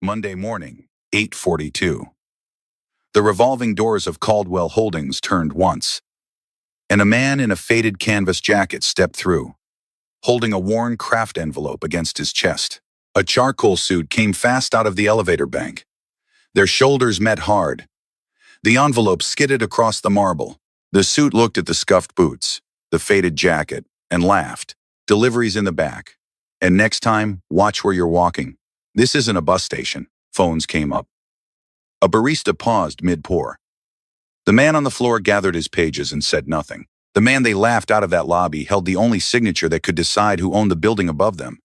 Monday morning, 8:42. The revolving doors of Caldwell Holdings turned once, and a man in a faded canvas jacket stepped through, holding a worn craft envelope against his chest. A charcoal suit came fast out of the elevator bank. Their shoulders met hard. The envelope skidded across the marble. The suit looked at the scuffed boots, the faded jacket, and laughed. Deliveries in the back. And next time, watch where you're walking. This isn't a bus station. Phones came up. A barista paused mid-pour. The man on the floor gathered his pages and said nothing. The man they laughed out of that lobby held the only signature that could decide who owned the building above them.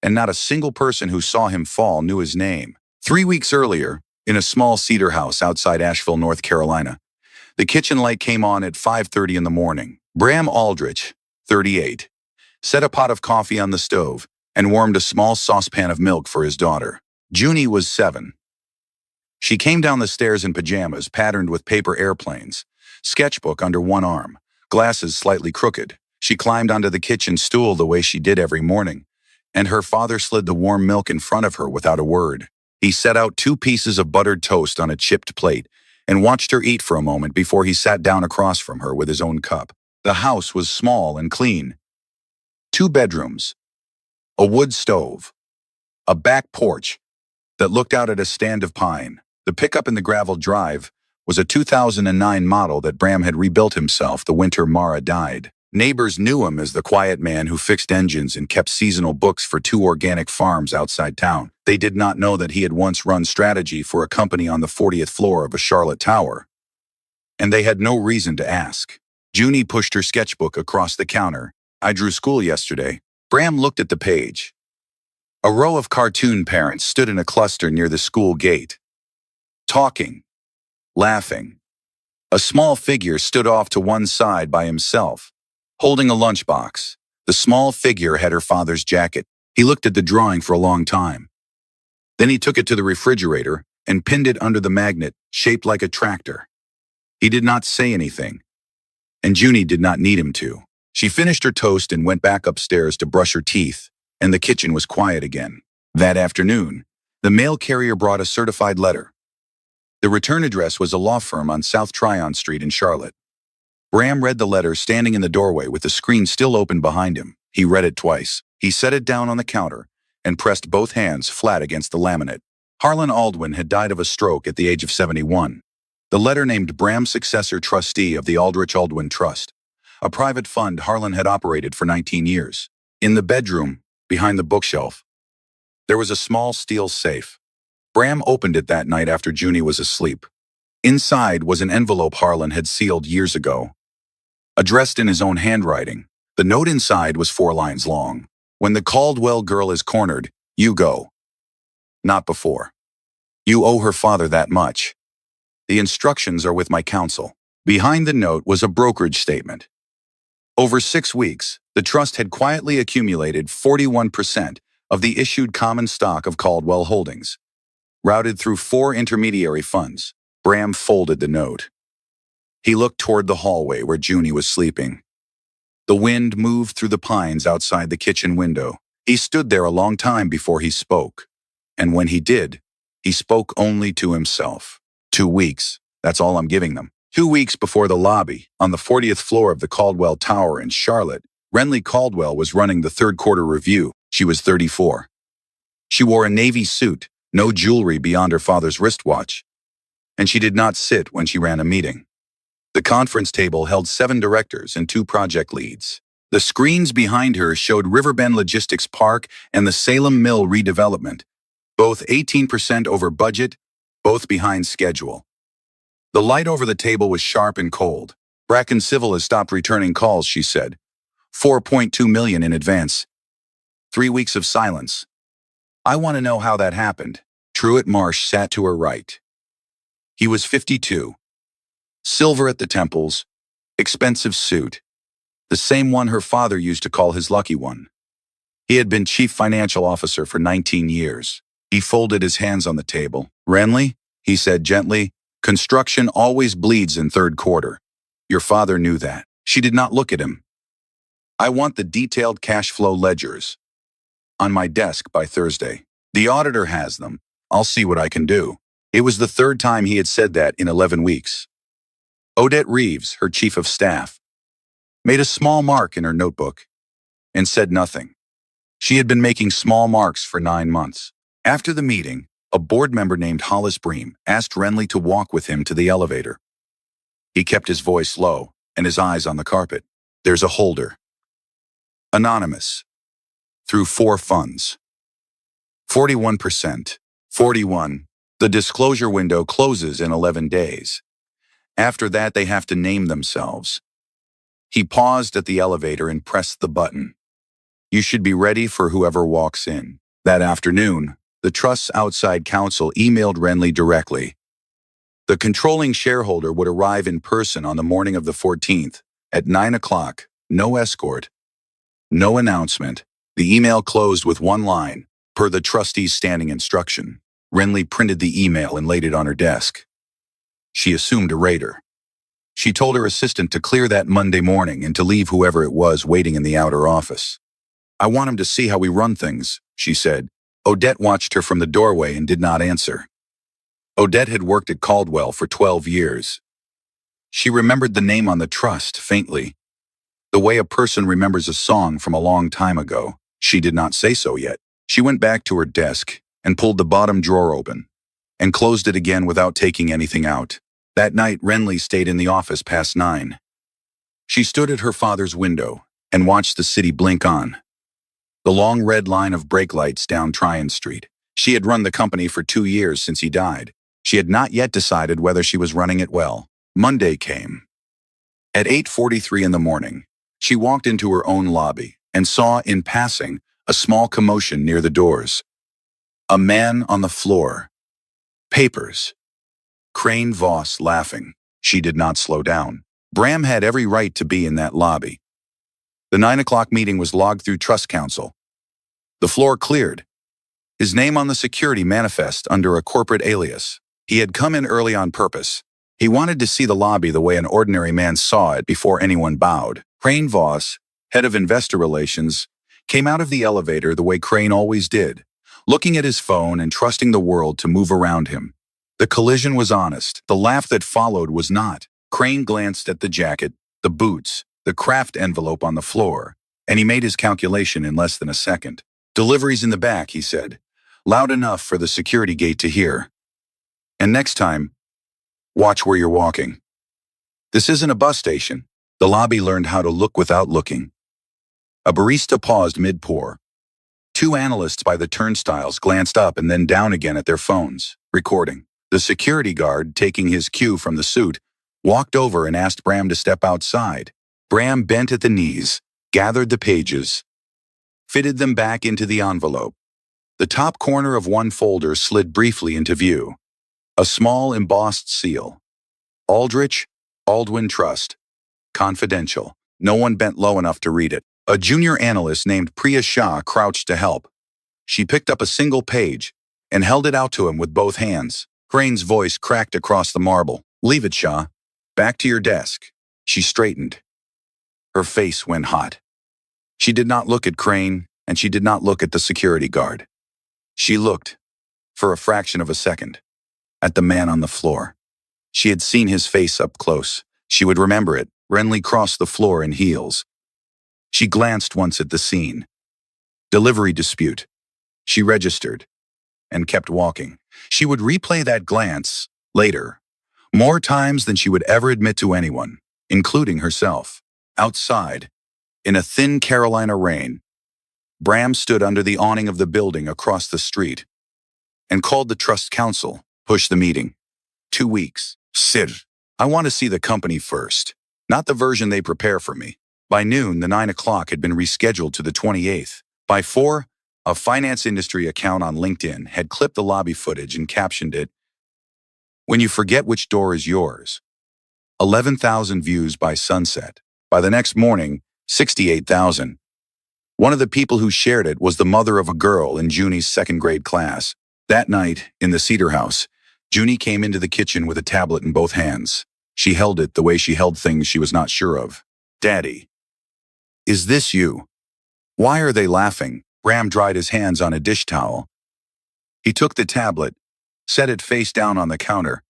And not a single person who saw him fall knew his name. 3 weeks earlier, in a small cedar house outside Asheville, North Carolina, the kitchen light came on at 5:30 in the morning. Bram Aldrich, 38, set a pot of coffee on the stove and warmed a small saucepan of milk for his daughter. Junie was 7. She came down the stairs in pajamas patterned with paper airplanes, sketchbook under one arm, glasses slightly crooked. She climbed onto the kitchen stool the way she did every morning, and her father slid the warm milk in front of her without a word. He set out 2 pieces of buttered toast on a chipped plate and watched her eat for a moment before he sat down across from her with his own cup. The house was small and clean. 2 bedrooms, a wood stove, a back porch that looked out at a stand of pine. The pickup in the gravel drive was a 2009 model that Bram had rebuilt himself the winter Mara died. Neighbors knew him as the quiet man who fixed engines and kept seasonal books for 2 organic farms outside town. They did not know that he had once run strategy for a company on the 40th floor of a Charlotte tower. And they had no reason to ask. Junie pushed her sketchbook across the counter. I drew school yesterday. Bram looked at the page. A row of cartoon parents stood in a cluster near the school gate, talking, laughing. A small figure stood off to one side by himself, holding a lunchbox. The small figure had her father's jacket. He looked at the drawing for a long time. Then he took it to the refrigerator and pinned it under the magnet, shaped like a tractor. He did not say anything, and Junie did not need him to. She finished her toast and went back upstairs to brush her teeth, and the kitchen was quiet again. That afternoon, the mail carrier brought a certified letter. The return address was a law firm on South Tryon Street in Charlotte. Bram read the letter standing in the doorway with the screen still open behind him. He read it twice. He set it down on the counter and pressed both hands flat against the laminate. Harlan Aldwin had died of a stroke at the age of 71. The letter named Bram successor trustee of the Aldrich Aldwin Trust, a private fund Harlan had operated for 19 years. In the bedroom, behind the bookshelf, there was a small steel safe. Bram opened it that night after Junie was asleep. Inside was an envelope Harlan had sealed years ago. Addressed in his own handwriting, the note inside was 4 lines long. When the Caldwell girl is cornered, you go. Not before. You owe her father that much. The instructions are with my counsel. Behind the note was a brokerage statement. Over 6 weeks, the trust had quietly accumulated 41% of the issued common stock of Caldwell Holdings, routed through 4 intermediary funds. Bram folded the note. He looked toward the hallway where Junie was sleeping. The wind moved through the pines outside the kitchen window. He stood there a long time before he spoke. And when he did, he spoke only to himself. 2 weeks, that's all I'm giving them. 2 weeks before the lobby, on the 40th floor of the Caldwell Tower in Charlotte, Renly Caldwell was running the 3rd quarter review. She was 34. She wore a navy suit, no jewelry beyond her father's wristwatch, and she did not sit when she ran a meeting. The conference table held 7 directors and 2 project leads. The screens behind her showed Riverbend Logistics Park and the Salem Mill redevelopment, both 18% over budget, both behind schedule. The light over the table was sharp and cold. Bracken Civil has stopped returning calls, she said. $4.2 million in advance. 3 weeks of silence. I want to know how that happened. Truett Marsh sat to her right. He was 52. Silver at the temples, expensive suit, the same one her father used to call his lucky one. He had been chief financial officer for 19 years. He folded his hands on the table. Renly, he said gently, construction always bleeds in 3rd quarter. Your father knew that. She did not look at him. I want the detailed cash flow ledgers on my desk by Thursday. The auditor has them. I'll see what I can do. It was the third time he had said that in 11 weeks. Odette Reeves, her chief of staff, made a small mark in her notebook and said nothing. She had been making small marks for 9 months. After the meeting, a board member named Hollis Bream asked Renly to walk with him to the elevator. He kept his voice low and his eyes on the carpet. There's a holder. Anonymous. Through 4 funds. 41%. 41. The disclosure window closes in 11 days. After that, they have to name themselves. He paused at the elevator and pressed the button. You should be ready for whoever walks in. That afternoon, the Trust's outside counsel emailed Renly directly. The controlling shareholder would arrive in person on the morning of the 14th at 9 o'clock. No escort. No announcement. The email closed with one line, per the trustee's standing instruction. Renly printed the email and laid it on her desk. She assumed a raider. She told her assistant to clear that Monday morning and to leave whoever it was waiting in the outer office. I want him to see how we run things, she said. Odette watched her from the doorway and did not answer. Odette had worked at Caldwell for 12 years. She remembered the name on the trust faintly. The way a person remembers a song from a long time ago. She did not say so yet. She went back to her desk and pulled the bottom drawer open and closed it again without taking anything out. That night, Renly stayed in the office past 9. She stood at her father's window and watched the city blink on. The long red line of brake lights down Tryon Street. She had run the company for 2 years since he died. She had not yet decided whether she was running it well. Monday came. At 8:43 in the morning, she walked into her own lobby and saw, in passing, a small commotion near the doors. A man on the floor. Papers. Crane Voss laughing. She did not slow down. Bram had every right to be in that lobby. The 9 o'clock meeting was logged through Trust Council. The floor cleared. His name on the security manifest under a corporate alias. He had come in early on purpose. He wanted to see the lobby the way an ordinary man saw it before anyone bowed. Crane Voss, head of investor relations, came out of the elevator the way Crane always did, looking at his phone and trusting the world to move around him. The collision was honest. The laugh that followed was not. Crane glanced at the jacket, the boots, the Kraft envelope on the floor, and he made his calculation in less than a second. Deliveries in the back, he said, loud enough for the security gate to hear. And next time, watch where you're walking. This isn't a bus station. The lobby learned how to look without looking. A barista paused mid-pour. 2 analysts by the turnstiles glanced up and then down again at their phones, recording. The security guard, taking his cue from the suit, walked over and asked Bram to step outside. Bram bent at the knees, gathered the pages, fitted them back into the envelope. The top corner of one folder slid briefly into view. A small embossed seal. Aldrich, Aldwin Trust. Confidential. No one bent low enough to read it. A junior analyst named Priya Shah crouched to help. She picked up a single page and held it out to him with both hands. Crane's voice cracked across the marble. Leave it, Shah. Back to your desk. She straightened. Her face went hot. She did not look at Crane, and she did not look at the security guard. She looked, for a fraction of a second, at the man on the floor. She had seen his face up close. She would remember it. Renly crossed the floor in heels. She glanced once at the scene. Delivery dispute. She registered and kept walking. She would replay that glance later, more times than she would ever admit to anyone, including herself. Outside, in a thin Carolina rain, Bram stood under the awning of the building across the street and called the Trust Council. Push the meeting. 2 weeks. Sir, I want to see the company first, not the version they prepare for me. By noon, the 9 o'clock had been rescheduled to the 28th. By 4, a finance industry account on LinkedIn had clipped the lobby footage and captioned it, "When you forget which door is yours." 11,000 views by sunset. By the next morning, 68,000. One of the people who shared it was the mother of a girl in Junie's 2nd grade class. That night, in the Cedar House, Junie came into the kitchen with a tablet in both hands. She held it the way she held things she was not sure of. Daddy. Is this you? Why are they laughing? Bram dried his hands on a dish towel. He took the tablet set it face down on the counter,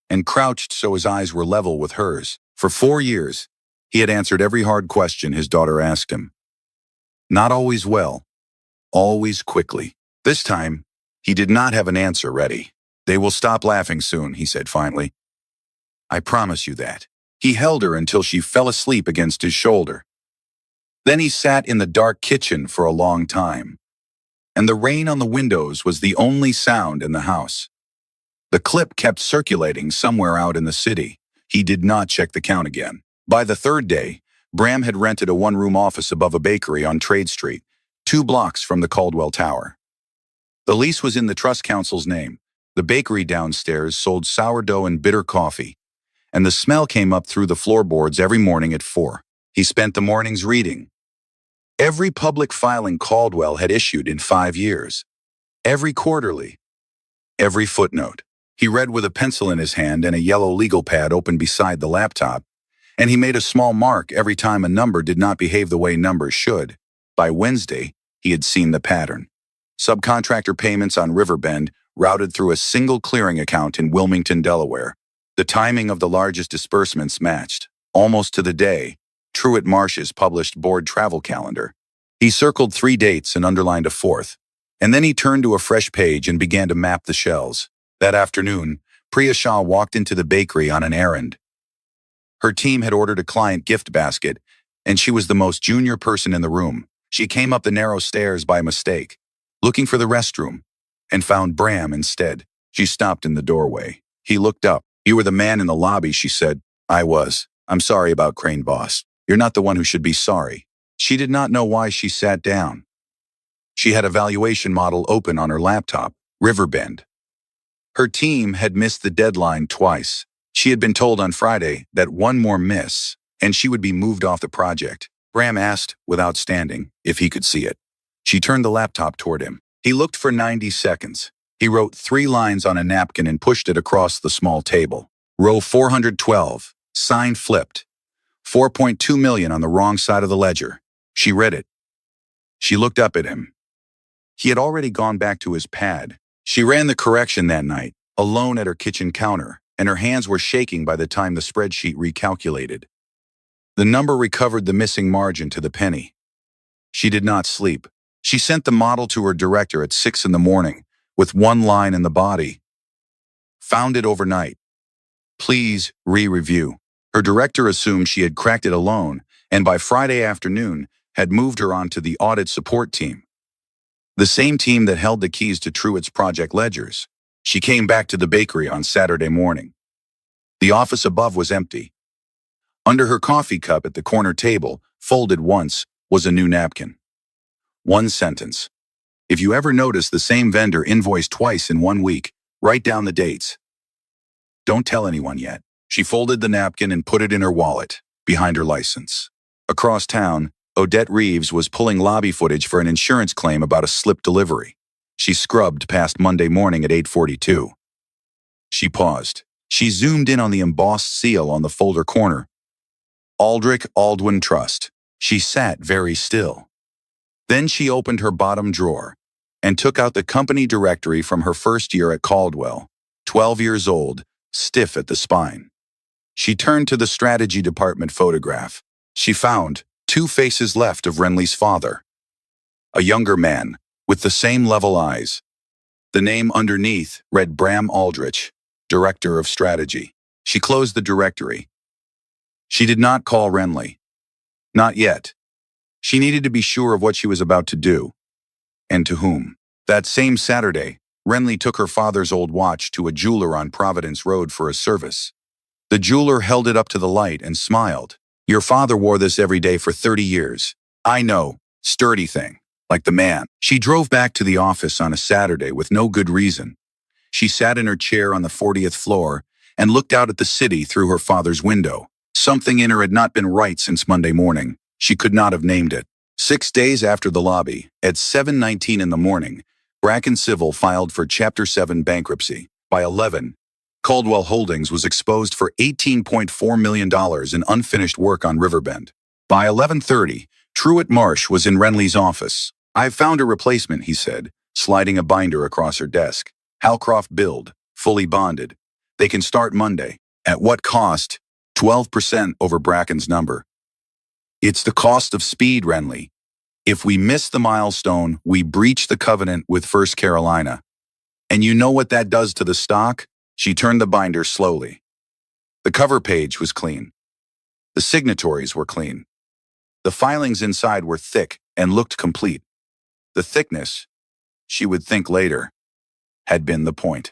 and crouched so his eyes were level with hers. For 4 years, he had answered every hard question his daughter asked him. Not always well, always quickly. This time, he did not have an answer ready. They will stop laughing soon, he said finally. I promise you that. He held her until she fell asleep against his shoulder. Then he sat in the dark kitchen for a long time, and the rain on the windows was the only sound in the house. The clip kept circulating somewhere out in the city. He did not check the count again. By the third day, Bram had rented a one-room office above a bakery on Trade Street, 2 blocks from the Caldwell Tower. The lease was in the Trust Council's name. The bakery downstairs sold sourdough and bitter coffee, and the smell came up through the floorboards every morning at 4. He spent the mornings reading every public filing Caldwell had issued in 5 years, every quarterly, every footnote. He read with a pencil in his hand and a yellow legal pad open beside the laptop, and he made a small mark every time a number did not behave the way numbers should. By Wednesday, he had seen the pattern. Subcontractor payments on Riverbend routed through a single clearing account in Wilmington, Delaware. The timing of the largest disbursements matched, almost to the day, Truett Marsh's published board travel calendar. He circled 3 dates and underlined a 4th, and then he turned to a fresh page and began to map the shelves. That afternoon, Priya Shah walked into the bakery on an errand. Her team had ordered a client gift basket, and she was the most junior person in the room. She came up the narrow stairs by mistake, looking for the restroom, and found Bram instead. She stopped in the doorway. He looked up. You were the man in the lobby, she said. I was. I'm sorry about Crane, boss. You're not the one who should be sorry. She did not know why she sat down. She had a valuation model open on her laptop, Riverbend. Her team had missed the deadline twice. She had been told on Friday that one more miss, and she would be moved off the project. Bram asked, without standing, if he could see it. She turned the laptop toward him. He looked for 90 seconds. He wrote 3 lines on a napkin and pushed it across the small table. Row 412, sign flipped. 4.2 million on the wrong side of the ledger. She read it. She looked up at him. He had already gone back to his pad. She ran the correction that night, alone at her kitchen counter, and her hands were shaking by the time the spreadsheet recalculated. The number recovered the missing margin to the penny. She did not sleep. She sent the model to her director at 6 in the morning, with 1 line in the body. Found it overnight. Please re-review. Her director assumed she had cracked it alone, and by Friday afternoon had moved her onto the audit support team. The same team that held the keys to Truett's project ledgers. She came back to the bakery on Saturday morning. The office above was empty. Under her coffee cup at the corner table, folded once, was a new napkin. 1 sentence. If you ever notice the same vendor invoiced twice in 1 week, write down the dates. Don't tell anyone yet. She folded the napkin and put it in her wallet, behind her license. Across town, Odette Reeves was pulling lobby footage for an insurance claim about a slip delivery. She scrubbed past Monday morning at 8:42. She paused. She zoomed in on the embossed seal on the folder corner. Aldrich Aldwin Trust. She sat very still. Then she opened her bottom drawer and took out the company directory from her first year at Caldwell, 12 years old, stiff at the spine. She turned to the strategy department photograph. She found 2 faces left of Renly's father. A younger man, with the same level eyes. The name underneath read Bram Aldrich, Director of Strategy. She closed the directory. She did not call Renly. Not yet. She needed to be sure of what she was about to do, and to whom. That same Saturday, Renly took her father's old watch to a jeweler on Providence Road for a service. The jeweler held it up to the light and smiled. Your father wore this every day for 30 years. I know, sturdy thing, like the man. She drove back to the office on a Saturday with no good reason. She sat in her chair on the 40th floor and looked out at the city through her father's window. Something in her had not been right since Monday morning. She could not have named it. 6 days after the lobby, at 7:19 in the morning, Bracken Civil filed for Chapter 7 bankruptcy. By 11, Caldwell Holdings was exposed for $18.4 million in unfinished work on Riverbend. By 11:30, Truett Marsh was in Renly's office. I've found a replacement, he said, sliding a binder across her desk. Halcroft Build, fully bonded. They can start Monday. At what cost? 12% over Bracken's number. It's the cost of speed, Renly. If we miss the milestone, we breach the covenant with First Carolina. And you know what that does to the stock? She turned the binder slowly. The cover page was clean. The signatories were clean. The filings inside were thick and looked complete. The thickness, she would think later, had been the point.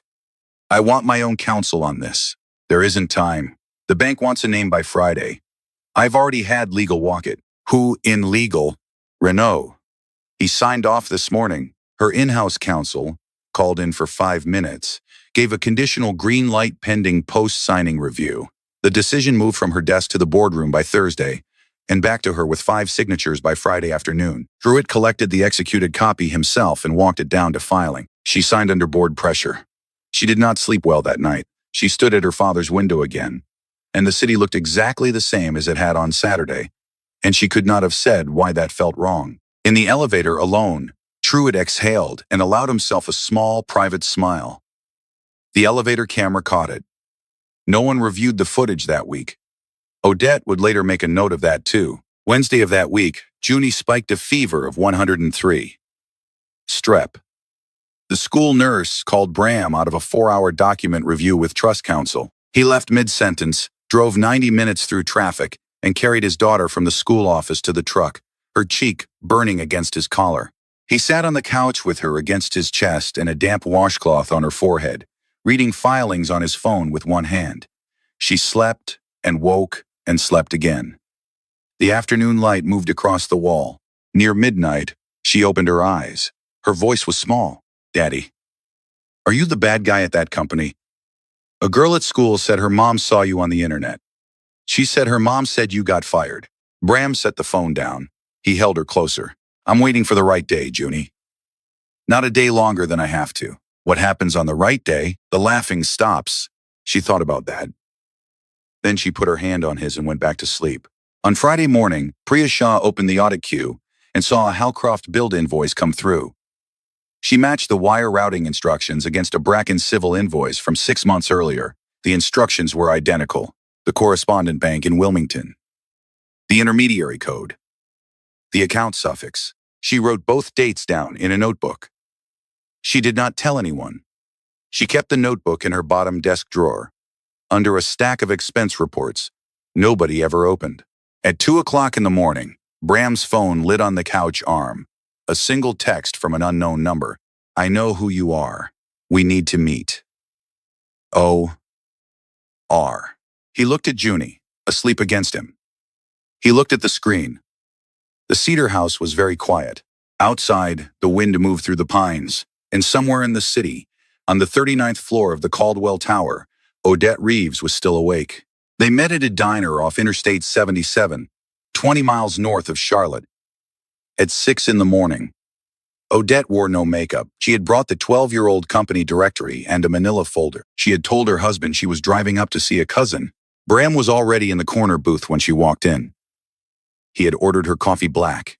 I want my own counsel on this. There isn't time. The bank wants a name by Friday. I've already had legal walk it. Who in legal? Renault. He signed off this morning. Her in-house counsel, called in for 5 minutes, gave a conditional green light pending post-signing review. The decision moved from her desk to the boardroom by Thursday, and back to her with 5 signatures by Friday afternoon. Truitt collected the executed copy himself and walked it down to filing. She signed under board pressure. She did not sleep well that night. She stood at her father's window again, and the city looked exactly the same as it had on Saturday, and she could not have said why that felt wrong. In the elevator alone, Truitt exhaled and allowed himself a small, private smile. The elevator camera caught it. No one reviewed the footage that week. Odette would later make a note of that too. Wednesday of that week, Junie spiked a fever of 103. Strep. The school nurse called Bram out of a 4-hour document review with Trust Council. He left mid-sentence, drove 90 minutes through traffic, and carried his daughter from the school office to the truck, her cheek burning against his collar. He sat on the couch with her against his chest and a damp washcloth on her forehead, reading filings on his phone with one hand. She slept and woke and slept again. The afternoon light moved across the wall. Near midnight, she opened her eyes. Her voice was small. Daddy, are you the bad guy at that company? A girl at school said her mom saw you on the internet. She said her mom said you got fired. Bram set the phone down. He held her closer. I'm waiting for the right day, Junie. Not a day longer than I have to. What happens on the right day, the laughing stops. She thought about that. Then she put her hand on his and went back to sleep. On Friday morning, Priya Shah opened the audit queue and saw a Halcroft Build invoice come through. She matched the wire routing instructions against a Bracken civil invoice from 6 months earlier. The instructions were identical. The correspondent bank in Wilmington. The intermediary code. The account suffix. She wrote both dates down in a notebook. She did not tell anyone. She kept the notebook in her bottom desk drawer, under a stack of expense reports nobody ever opened. At 2 o'clock in the morning, Bram's phone lit on the couch arm. A single text from an unknown number. I know who you are. We need to meet. O.R. He looked at Junie, asleep against him. He looked at the screen. The Cedar House was very quiet. Outside, the wind moved through the pines, and somewhere in the city, on the 39th floor of the Caldwell Tower, Odette Reeves was still awake. They met at a diner off Interstate 77, 20 miles north of Charlotte. At 6 in the morning. Odette wore no makeup. She had brought the 12-year-old company directory and a manila folder. She had told her husband she was driving up to see a cousin. Bram was already in the corner booth when she walked in. He had ordered her coffee black.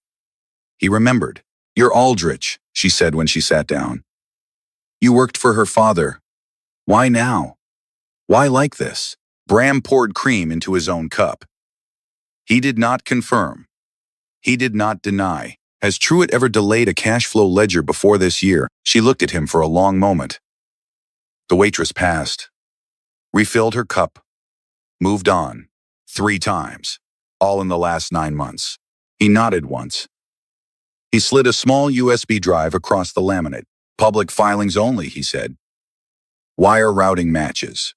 He remembered. You're Aldrich, she said when she sat down. You worked for her father. Why now? Why like this? Bram poured cream into his own cup. He did not confirm. He did not deny. Has Truitt ever delayed a cash flow ledger before this year? She looked at him for a long moment. The waitress passed, refilled her cup, moved on, 3 times, all in the last 9 months. He nodded once. He slid a small USB drive across the laminate. Public filings only, he said. Wire routing matches.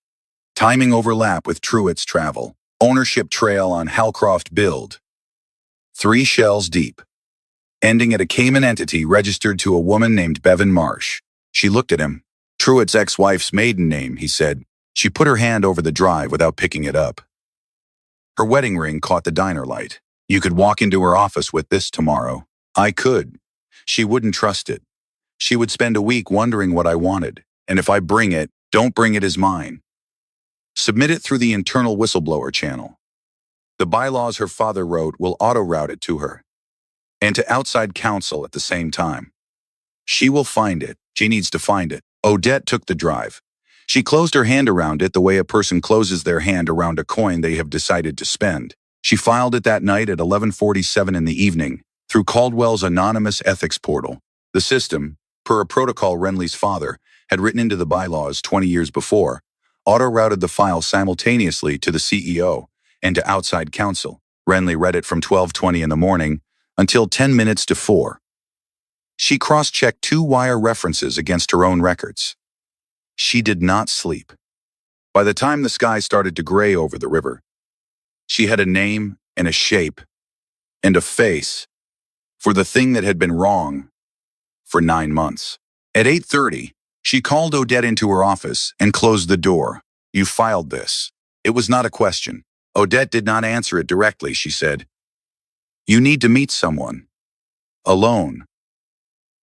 Timing overlap with Truitt's travel. Ownership trail on Halcroft Build. 3 shells deep, ending at a Cayman entity registered to a woman named Bevan Marsh. She looked at him. Truitt's ex-wife's maiden name, he said. She put her hand over the drive without picking it up. Her wedding ring caught the diner light. You could walk into her office with this tomorrow. I could. She wouldn't trust it. She would spend a week wondering what I wanted, and if I bring it, don't bring it as mine. Submit it through the internal whistleblower channel. The bylaws her father wrote will auto-route it to her, and to outside counsel at the same time. She will find it. She needs to find it. Odette took the drive. She closed her hand around it the way a person closes their hand around a coin they have decided to spend. She filed it that night at 11:47 in the evening through Caldwell's anonymous ethics portal. The system, per a protocol Renly's father had written into the bylaws 20 years before, auto-routed the file simultaneously to the CEO and to outside counsel. Renly read it from 12:20 in the morning until 10 minutes to 4. She cross-checked 2 wire references against her own records. She did not sleep. By the time the sky started to gray over the river, she had a name and a shape and a face for the thing that had been wrong for 9 months. At 8:30, she called Odette into her office and closed the door. "You filed this." It was not a question. Odette did not answer it directly. She said, "You need to meet someone. Alone.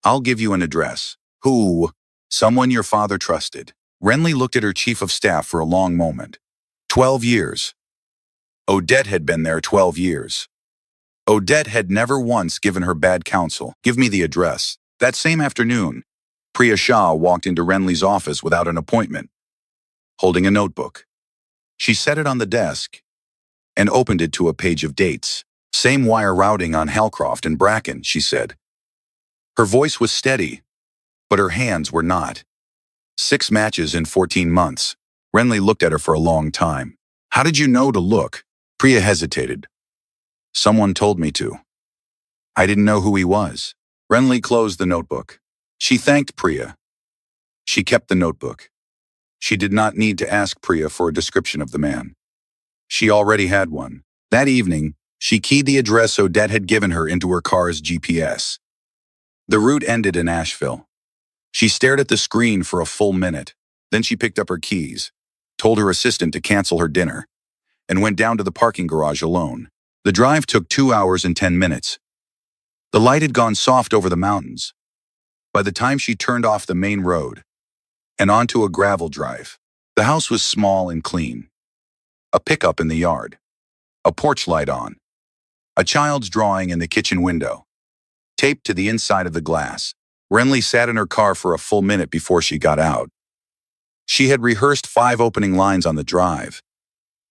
I'll give you an address." "Who?" "Someone your father trusted." Renly looked at her chief of staff for a long moment. 12 years. Odette had been there 12 years. Odette had never once given her bad counsel. "Give me the address." That same afternoon, Priya Shah walked into Renly's office without an appointment, holding a notebook. She set it on the desk and opened it to a page of dates. "Same wire routing on Halcroft and Bracken," she said. Her voice was steady, but her hands were not. 6 matches in 14 months. Renly looked at her for a long time. "How did you know to look?" Priya hesitated. "Someone told me to. I didn't know who he was." Renly closed the notebook. She thanked Priya. She kept the notebook. She did not need to ask Priya for a description of the man. She already had one. That evening, she keyed the address Odette had given her into her car's GPS. The route ended in Asheville. She stared at the screen for a full minute. Then she picked up her keys, told her assistant to cancel her dinner, and went down to the parking garage alone. The drive took 2 hours and 10 minutes. The light had gone soft over the mountains by the time she turned off the main road and onto a gravel drive. The house was small and clean. A pickup in the yard, a porch light on, a child's drawing in the kitchen window, taped to the inside of the glass. Renly sat in her car for a full minute before she got out. She had rehearsed 5 opening lines on the drive.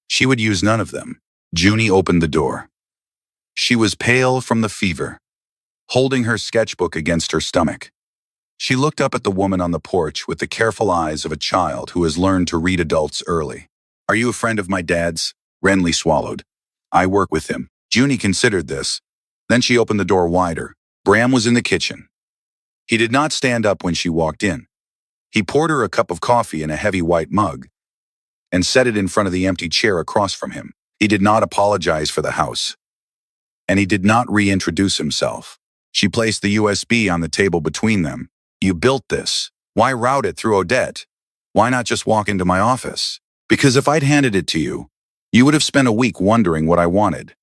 She would use none of them. Junie opened the door. She was pale from the fever, holding her sketchbook against her stomach. She looked up at the woman on the porch with the careful eyes of a child who has learned to read adults early. "Are you a friend of my dad's?" Renly swallowed. "I work with him." Junie considered this. Then she opened the door wider. Bram was in the kitchen. He did not stand up when she walked in. He poured her a cup of coffee in a heavy white mug and set it in front of the empty chair across from him. He did not apologize for the house, and he did not reintroduce himself. She placed the USB on the table between them. "You built this. Why route it through Odette? Why not just walk into my office? Because if I'd handed it to you, you would have spent a week wondering what I wanted.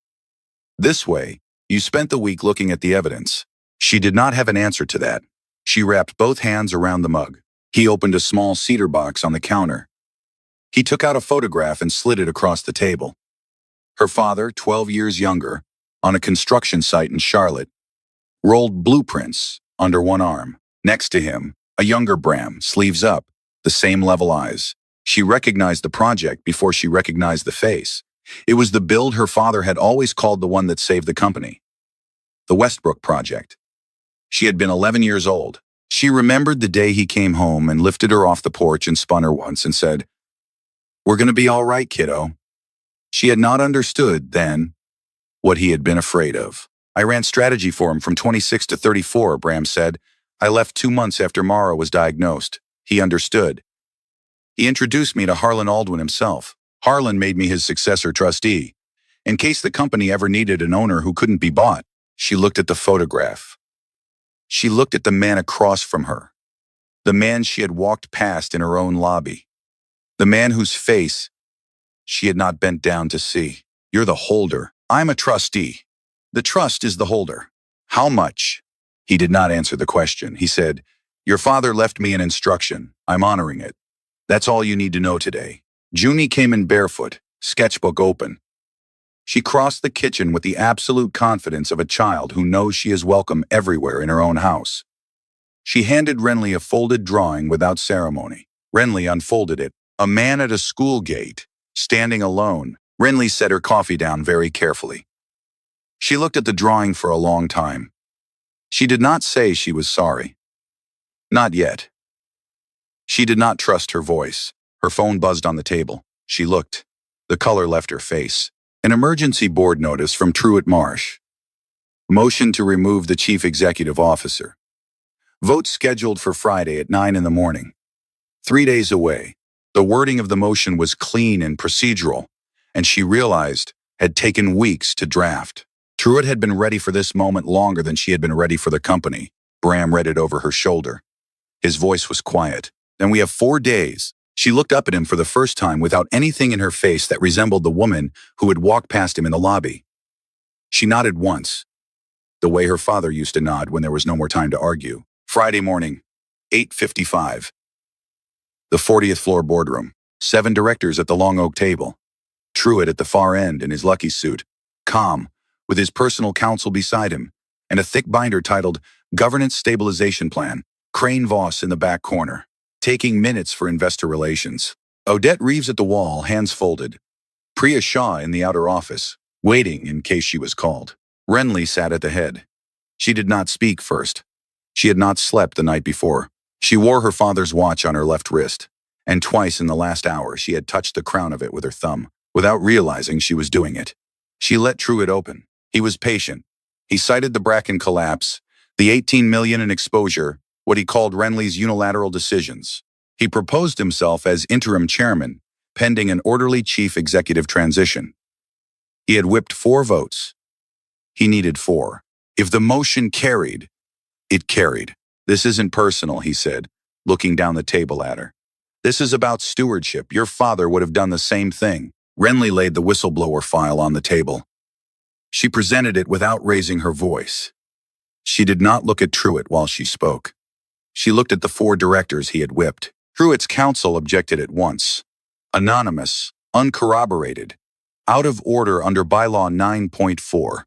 This way, you spent the week looking at the evidence." She did not have an answer to that. She wrapped both hands around the mug. He opened a small cedar box on the counter. He took out a photograph and slid it across the table. Her father, 12 years younger, on a construction site in Charlotte, rolled blueprints under one arm. Next to him, a younger Bram, sleeves up, the same level eyes. She recognized the project before she recognized the face. It was the build her father had always called the one that saved the company. The Westbrook Project. She had been 11 years old. She remembered the day he came home and lifted her off the porch and spun her once and said, "We're going to be all right, kiddo." She had not understood, then, what he had been afraid of. "I ran strategy for him from 26 to 34, Bram said. "I left 2 months after Mara was diagnosed." He understood. "He introduced me to Harlan Aldwin himself. Harlan made me his successor trustee, in case the company ever needed an owner who couldn't be bought." She looked at the photograph. She looked at the man across from her, the man she had walked past in her own lobby, the man whose face she had not bent down to see. "You're the holder. I'm a trustee. The trust is the holder." "How much?" He did not answer the question. He said, "Your father left me an instruction. I'm honoring it. That's all you need to know today." Junie came in barefoot, sketchbook open. She crossed the kitchen with the absolute confidence of a child who knows she is welcome everywhere in her own house. She handed Renly a folded drawing without ceremony. Renly unfolded it. A man at a school gate, standing alone. Renly set her coffee down very carefully. She looked at the drawing for a long time. She did not say she was sorry. Not yet. She did not trust her voice. Her phone buzzed on the table. She looked. The color left her face. An emergency board notice from Truett Marsh. Motion to remove the chief executive officer. Vote scheduled for Friday at 9 in the morning. 3 days away. The wording of the motion was clean and procedural, and she realized had taken weeks to draft. Truett had been ready for this moment longer than she had been ready for the company. Bram read it over her shoulder. His voice was quiet. Then we have 4 days. She looked up at him for the first time without anything in her face that resembled the woman who had walked past him in the lobby. She nodded once, the way her father used to nod when there was no more time to argue. Friday morning, 8:55. The 40th floor boardroom. 7 directors at the long oak table. Truett at the far end in his lucky suit, calm, with his personal counsel beside him, and a thick binder titled Governance Stabilization Plan. Crane Voss in the back corner, taking minutes for investor relations. Odette Reeves at the wall, hands folded. Priya Shah in the outer office, waiting in case she was called. Renly sat at the head. She did not speak first. She had not slept the night before. She wore her father's watch on her left wrist, and twice in the last hour she had touched the crown of it with her thumb, without realizing she was doing it. She let Truett open. He was patient. He cited the Bracken collapse, the $18 million in exposure, what he called Renly's unilateral decisions. He proposed himself as interim chairman, pending an orderly chief executive transition. He had whipped 4 votes. He needed 4. If the motion carried, it carried. This isn't personal, he said, looking down the table at her. This is about stewardship. Your father would have done the same thing. Renly laid the whistleblower file on the table. She presented it without raising her voice. She did not look at Truett while she spoke. She looked at the 4 directors he had whipped. Truett's counsel objected at once. Anonymous, uncorroborated, out of order under Bylaw 9.4.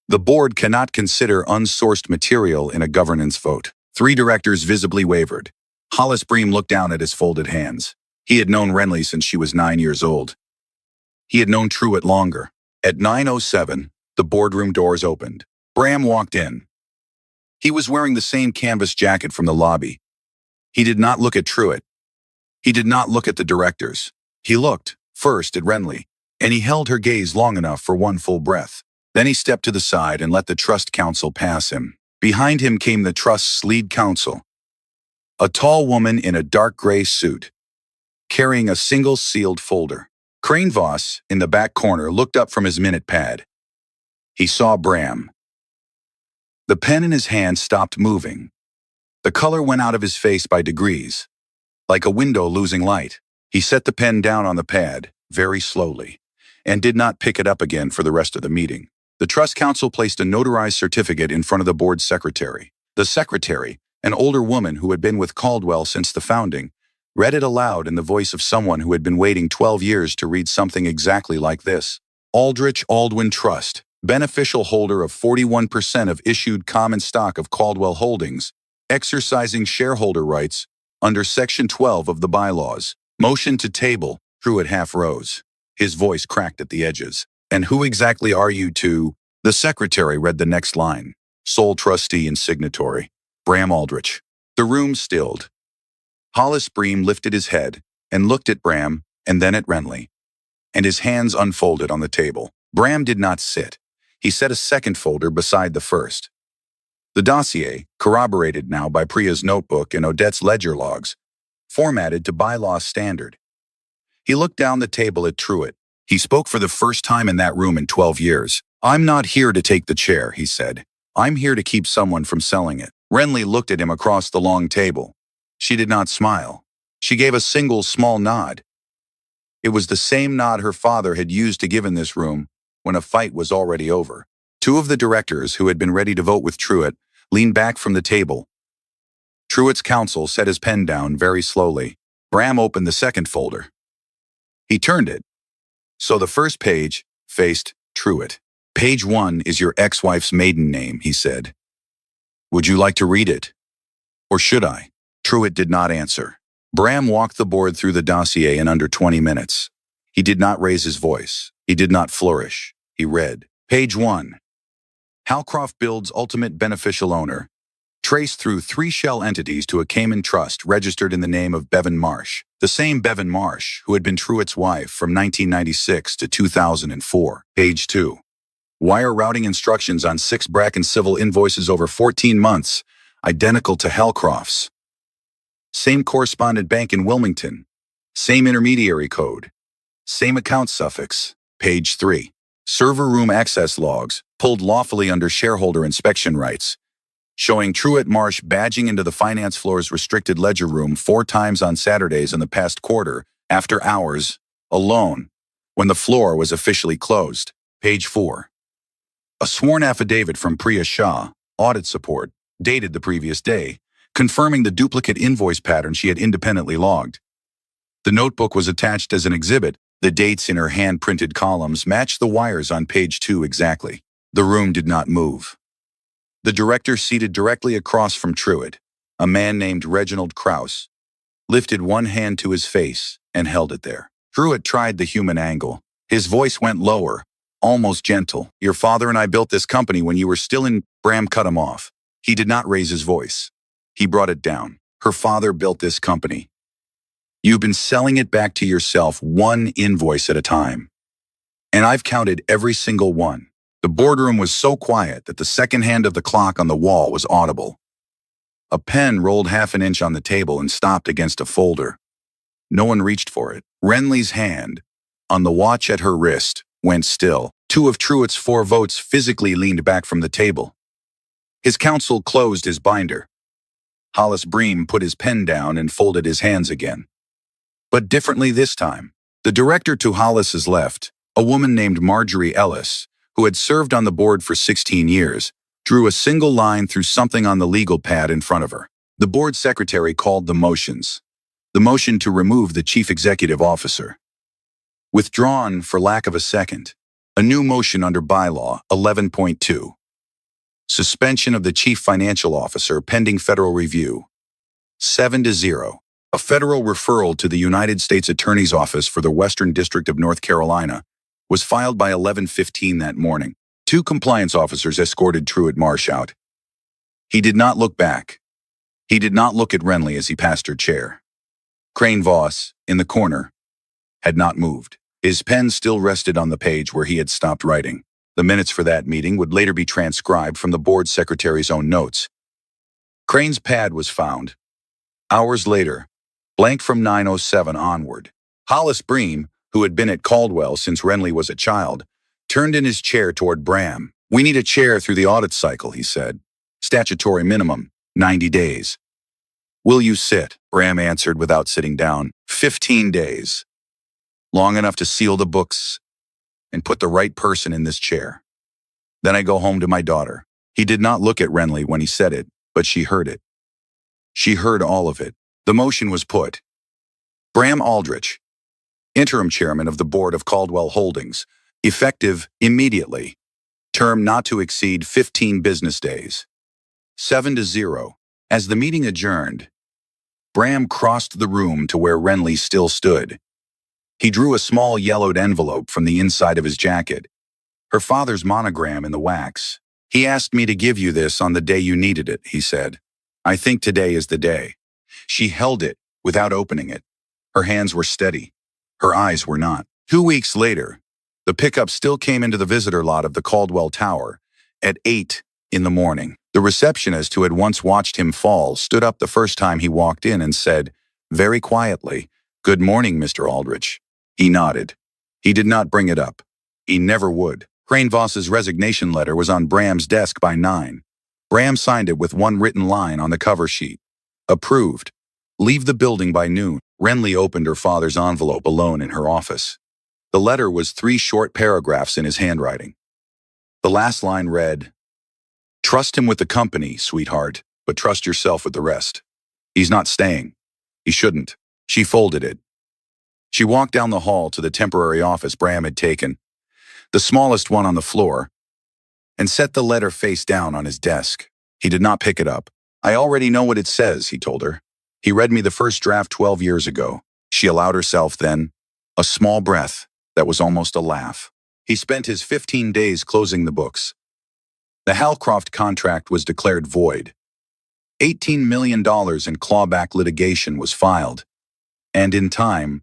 The board cannot consider unsourced material in a governance vote. 3 directors visibly wavered. Hollis Bream looked down at his folded hands. He had known Renly since she was 9 years old. He had known Truett longer. At 9:07, the boardroom doors opened. Bram walked in. He was wearing the same canvas jacket from the lobby. He did not look at Truett. He did not look at the directors. He looked, first, at Renly, and he held her gaze long enough for one full breath. Then he stepped to the side and let the trust counsel pass him. Behind him came the trust's lead counsel, a tall woman in a dark gray suit, carrying a single sealed folder. Crane Voss, in the back corner, looked up from his minute pad. He saw Bram. The pen in his hand stopped moving. The color went out of his face by degrees, like a window losing light. He set the pen down on the pad, very slowly, and did not pick it up again for the rest of the meeting. The trust council placed a notarized certificate in front of the board's secretary. The secretary, an older woman who had been with Caldwell since the founding, read it aloud in the voice of someone who had been waiting 12 years to read something exactly like this. Aldrich Aldwin Trust, beneficial holder of 41% of issued common stock of Caldwell Holdings, exercising shareholder rights under Section 12 of the bylaws. Motion to table. Truett half rose. His voice cracked at the edges. And who exactly are you to? The secretary read the next line. Sole trustee and signatory, Bram Aldrich. The room stilled. Hollis Bream lifted his head and looked at Bram and then at Renly, and his hands unfolded on the table. Bram did not sit. He set a second folder beside the first. The dossier, corroborated now by Priya's notebook and Odette's ledger logs, formatted to bylaw standard. He looked down the table at Truett. He spoke for the first time in that room in 12 years. I'm not here to take the chair, he said. I'm here to keep someone from selling it. Renly looked at him across the long table. She did not smile. She gave a single small nod. It was the same nod her father had used to give in this room when a fight was already over. 2 of the directors who had been ready to vote with Truett leaned back from the table. Truett's counsel set his pen down very slowly. Bram opened the second folder. He turned it, so the first page faced Truett. Page 1 is your ex-wife's maiden name, he said. Would you like to read it? Or should I? Truitt did not answer. Bram walked the board through the dossier in under 20 minutes. He did not raise his voice. He did not flourish. He read. Page 1. Halcroft builds ultimate beneficial owner. Traced through 3 shell entities to a Cayman trust registered in the name of Bevan Marsh, the same Bevan Marsh who had been Truitt's wife from 1996 to 2004. Page 2. Wire routing instructions on 6 Bracken civil invoices over 14 months, identical to Halcroft's. Same correspondent bank in Wilmington. Same intermediary code. Same account suffix. Page 3. Server room access logs, pulled lawfully under shareholder inspection rights, showing Truitt Marsh badging into the finance floor's restricted ledger room 4 times on Saturdays in the past quarter, after hours, alone, when the floor was officially closed. Page 4. A sworn affidavit from Priya Shah, audit support, dated the previous day, confirming the duplicate invoice pattern she had independently logged. The notebook was attached as an exhibit. The dates in her hand-printed columns matched the wires on page 2 exactly. The room did not move. The director seated directly across from Truitt, a man named Reginald Krause, lifted one hand to his face and held it there. Truitt tried the human angle. His voice went lower, almost gentle. Your father and I built this company when you were still in... Bram cut him off. He did not raise his voice. He brought it down. Her father built this company. You've been selling it back to yourself 1 invoice at a time. And I've counted every single one. The boardroom was so quiet that the second hand of the clock on the wall was audible. A pen rolled half an inch on the table and stopped against a folder. No one reached for it. Renly's hand, on the watch at her wrist, went still. 2 of Truitt's 4 votes physically leaned back from the table. His counsel closed his binder. Hollis Bream put his pen down and folded his hands again. But differently this time. The director to Hollis's left, a woman named Marjorie Ellis, who had served on the board for 16 years, drew a single line through something on the legal pad in front of her. The board secretary called the motions. The motion to remove the chief executive officer. Withdrawn for lack of a second. A new motion under bylaw 11.2. Suspension of the chief financial officer pending federal review. 7-0. A federal referral to the United States Attorney's Office for the Western District of North Carolina was filed by 11:15 that morning. 2 compliance officers escorted Truitt Marsh out. He did not look back. He did not look at Renly as he passed her chair. Crane Voss, in the corner, had not moved. His pen still rested on the page where he had stopped writing. The minutes for that meeting would later be transcribed from the board secretary's own notes. Crane's pad was found. Hours later, blank from 9:07 onward. Hollis Bream, who had been at Caldwell since Renly was a child, turned in his chair toward Bram. We need a chair through the audit cycle, he said. Statutory minimum, 90 days. Will you sit? Bram answered without sitting down. 15 days. Long enough to seal the books and put the right person in this chair. Then I go home to my daughter. He did not look at Renly when he said it, but she heard it. She heard all of it. The motion was put. Bram Aldrich, interim chairman of the board of Caldwell Holdings, effective immediately. Term not to exceed 15 business days. 7-0. As the meeting adjourned, Bram crossed the room to where Renly still stood. He drew a small yellowed envelope from the inside of his jacket, her father's monogram in the wax. He asked me to give you this on the day you needed it, he said. I think today is the day. She held it without opening it. Her hands were steady. Her eyes were not. 2 weeks later, the pickup still came into the visitor lot of the Caldwell Tower at 8 in the morning. The receptionist who had once watched him fall stood up the first time he walked in and said, very quietly, "Good morning, Mr. Aldrich." He nodded. He did not bring it up. He never would. Crane Voss's resignation letter was on Bram's desk by 9. Bram signed it with one written line on the cover sheet. Approved. Leave the building by noon. Renly opened her father's envelope alone in her office. The letter was 3 short paragraphs in his handwriting. The last line read, "Trust him with the company, sweetheart, but trust yourself with the rest. He's not staying. He shouldn't." She folded it. She walked down the hall to the temporary office Bram had taken, the smallest one on the floor, and set the letter face down on his desk. He did not pick it up. I already know what it says, he told her. He read me the first draft 12 years ago. She allowed herself then a small breath that was almost a laugh. He spent his 15 days closing the books. The Halcroft contract was declared void. $18 million in clawback litigation was filed, and in time,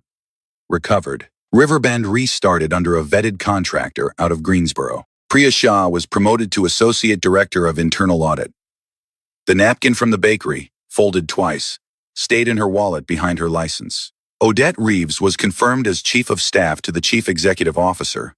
recovered. Riverbend restarted under a vetted contractor out of Greensboro. Priya Shah was promoted to Associate Director of Internal Audit. The napkin from the bakery, folded twice, stayed in her wallet behind her license. Odette Reeves was confirmed as Chief of Staff to the Chief Executive Officer,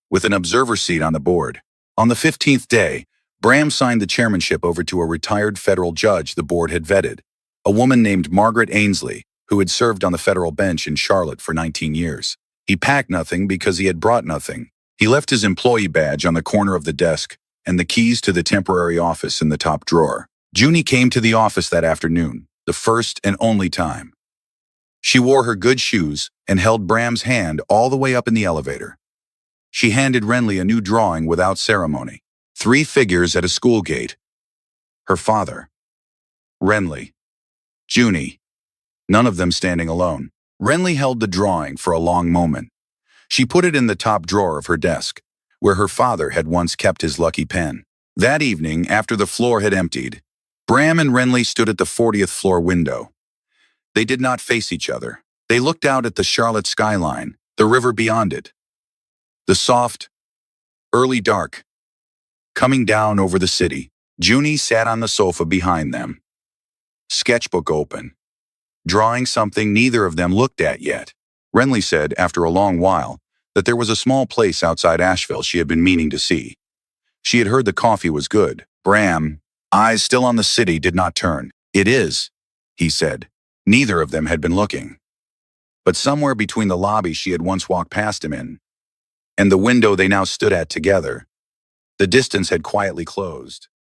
with an observer seat on the board. On the 15th day, Bram signed the chairmanship over to a retired federal judge the board had vetted, a woman named Margaret Ainsley, who had served on the federal bench in Charlotte for 19 years. He packed nothing because he had brought nothing. He left his employee badge on the corner of the desk and the keys to the temporary office in the top drawer. Junie came to the office that afternoon, the first and only time. She wore her good shoes and held Bram's hand all the way up in the elevator. She handed Renly a new drawing without ceremony. 3 figures at a school gate. Her father, Renly, Junie, none of them standing alone. Renly held the drawing for a long moment. She put it in the top drawer of her desk, where her father had once kept his lucky pen. That evening, after the floor had emptied, Bram and Renly stood at the 40th floor window. They did not face each other. They looked out at the Charlotte skyline, the river beyond it. The soft, early dark, coming down over the city. Junie sat on the sofa behind them, sketchbook open, drawing something neither of them looked at yet. Renly said, after a long while, that there was a small place outside Asheville she had been meaning to see. She had heard the coffee was good. Bram, eyes still on the city, did not turn. It is, he said. Neither of them had been looking. But somewhere between the lobby she had once walked past him in, and the window they now stood at together, the distance had quietly closed.